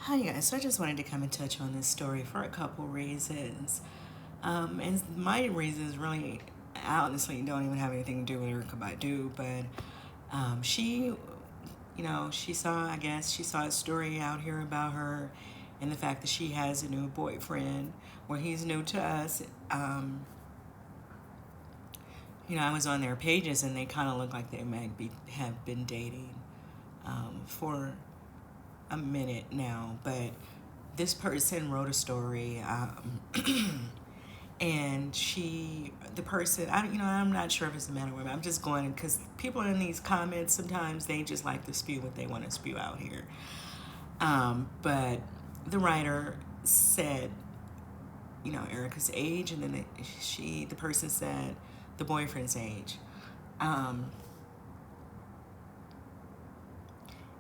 Hi guys, so I just wanted to come and touch on this story for a couple reasons. And my reasons really, honestly, don't even have anything to do with Erykah Badu, but she, she saw, I guess, she saw a story out here about her and the fact that she has a new boyfriend, where he's new to us. I was on their pages and they kind of look like they might have been dating for a minute now, but this person wrote a story, and the person, I'm not sure if it's a man or woman. I'm just going because people in these comments sometimes they just like to spew what they want to spew out here. But the writer said, Erica's age, and then the person said the boyfriend's age. Um,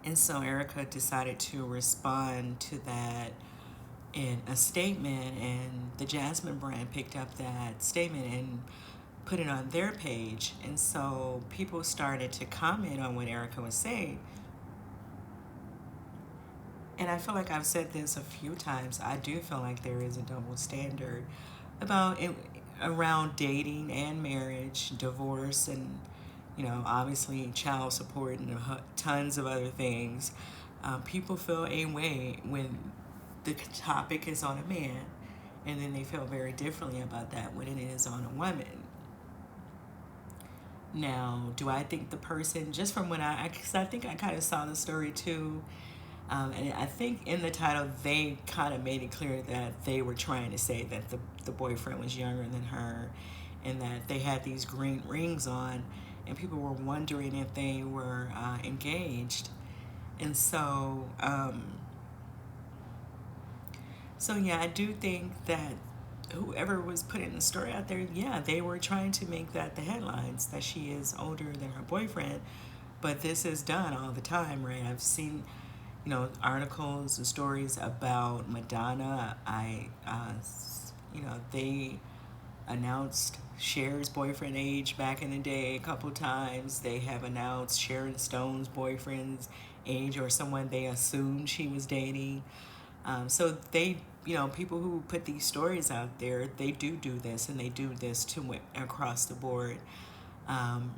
and so Erica decided to respond to that in a statement, and the Jasmine brand picked up that statement and put it on their page. And so people started to comment on what Erykah was saying. And I feel like I've said this a few times. I do feel like there is a double standard about it, around dating and marriage, divorce, and obviously child support and tons of other things. People feel a way when the topic is on a man, and then they feel very differently about that when it is on a woman. Now, do I think the person, just from when because I think I kind of saw the story too, and I think in the title they kind of made it clear that they were trying to say that the boyfriend was younger than her, and that they had these green rings on, and people were wondering if they were engaged. And so yeah, I do think that whoever was putting the story out there, yeah, they were trying to make that the headlines, that she is older than her boyfriend. But this is done all the time, right? I've seen, articles and stories about Madonna. They announced Cher's boyfriend age back in the day a couple times. They have announced Sharon Stone's boyfriend's age, or someone they assumed she was dating. So people who put these stories out there, they do this, and they do this to across the board. Um,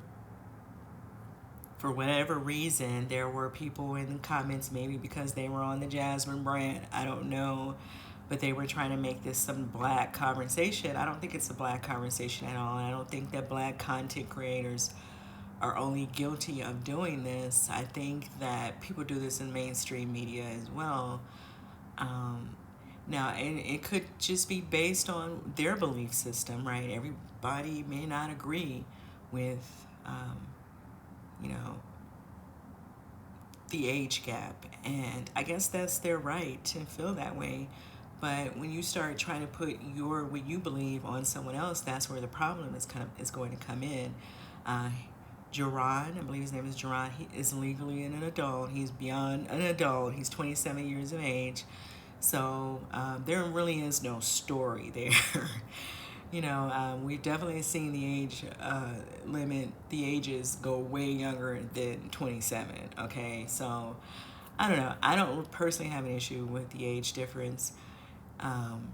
for whatever reason, there were people in the comments, maybe because they were on the Jasmine brand, I don't know, but they were trying to make this some black conversation. I don't think it's a black conversation at all. And I don't think that black content creators are only guilty of doing this. I think that people do this in mainstream media as well. Um, Now, and it could just be based on their belief system, right? Everybody may not agree with, you know, the age gap, and I guess that's their right to feel that way. But when you start trying to put what you believe on someone else, that's where the problem is going to come in. Uh, Jerron, I believe his name is Jerron. He is legally an adult. He's beyond an adult. He's 27 years of age. So there really is no story there. We've definitely seen the age limit, the ages go way younger than 27. Okay, so I don't know. I don't personally have an issue with the age difference. Um,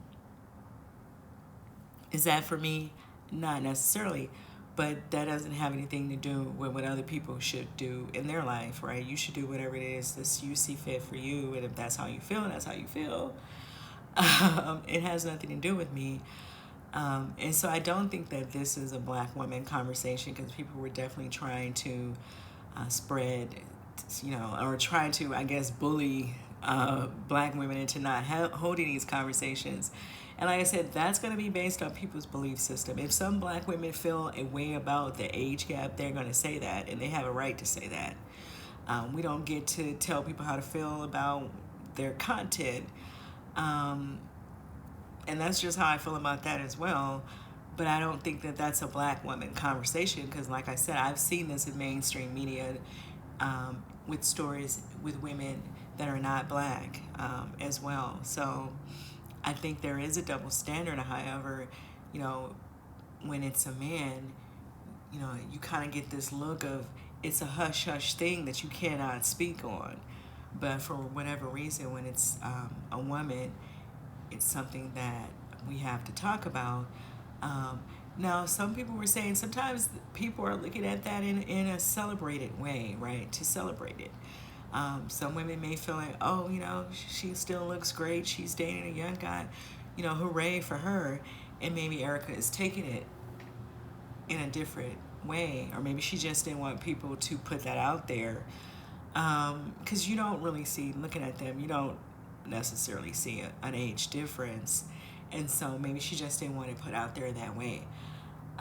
is that for me? Not necessarily, but that doesn't have anything to do with what other people should do in their life, right? You should do whatever it is that you see fit for you, and if that's how you feel, that's how you feel. It has nothing to do with me. And so I don't think that this is a black woman conversation, because people were definitely trying to spread, or trying to, I guess, bully black women into not holding these conversations. And like I said, that's going to be based on people's belief system. If some black women feel a way about the age gap, they're going to say that, and they have a right to say that. We don't get to tell people how to feel about their content. And that's just how I feel about that as well. But I don't think that that's a black woman conversation, because, like I said, I've seen this in mainstream media, with stories with women that are not black as well. So I think there is a double standard. However, when it's a man, you kind of get this look of it's a hush hush thing that you cannot speak on. But for whatever reason, when it's a woman, it's something that we have to talk about. Um, Now, some people were saying sometimes people are looking at that in a celebrated way, right? To celebrate it. Some women may feel like, oh, she still looks great. She's dating a young guy. Hooray for her. And maybe Erykah is taking it in a different way, or maybe she just didn't want people to put that out there. Because you don't really see, looking at them, you don't necessarily see an age difference. And so maybe she just didn't want to put out there that way.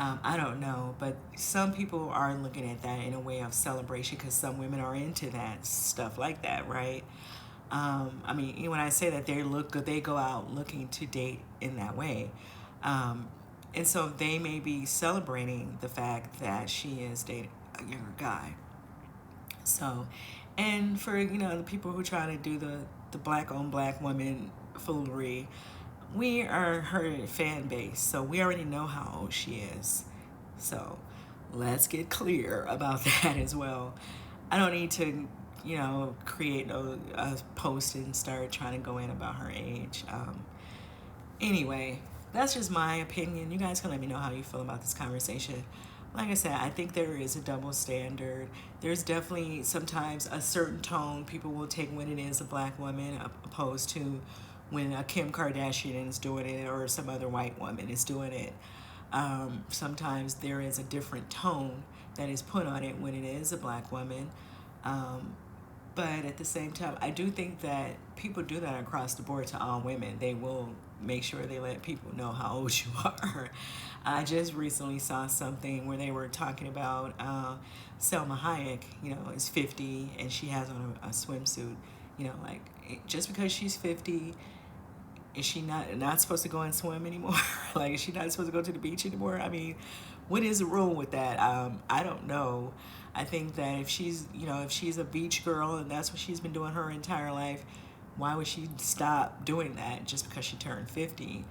I don't know, but some people are looking at that in a way of celebration because some women are into that stuff like that, right? I mean, when I say that they look good, they go out looking to date in that way. Um, and so they may be celebrating the fact that she is dating a younger guy. So, and for, the people who try to do the black on black woman foolery, we are her fan base, so we already know how old she is. So let's get clear about that as well. I don't need to, create a post and start trying to go in about her age. Anyway, that's just my opinion. You guys can let me know how you feel about this conversation. Like I said, I think there is a double standard. There's definitely sometimes a certain tone people will take when it is a black woman opposed to when a Kim Kardashian is doing it or some other white woman is doing it. Sometimes there is a different tone that is put on it when it is a black woman. But at the same time, I do think that people do that across the board to all women. They will make sure they let people know how old you are. I just recently saw something where they were talking about Selma Hayek, is 50 and she has on a swimsuit. Like just because she's 50, is she not supposed to go and swim anymore? Like, is she not supposed to go to the beach anymore? I mean, what is the rule with that? I don't know. I think that if she's a beach girl and that's what she's been doing her entire life, why would she stop doing that just because she turned 50?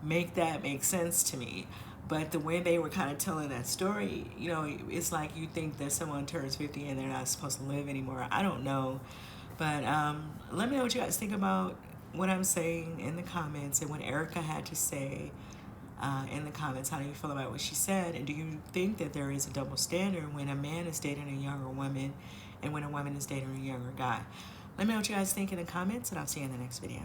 Make that make sense to me. But the way they were kind of telling that story, it's like you think that someone turns 50 and they're not supposed to live anymore. I don't know. But let me know what you guys think about what I'm saying in the comments and what Erykah had to say in the comments. How do you feel about what she said? And do you think that there is a double standard when a man is dating a younger woman and when a woman is dating a younger guy? Let me know what you guys think in the comments, and I'll see you in the next video.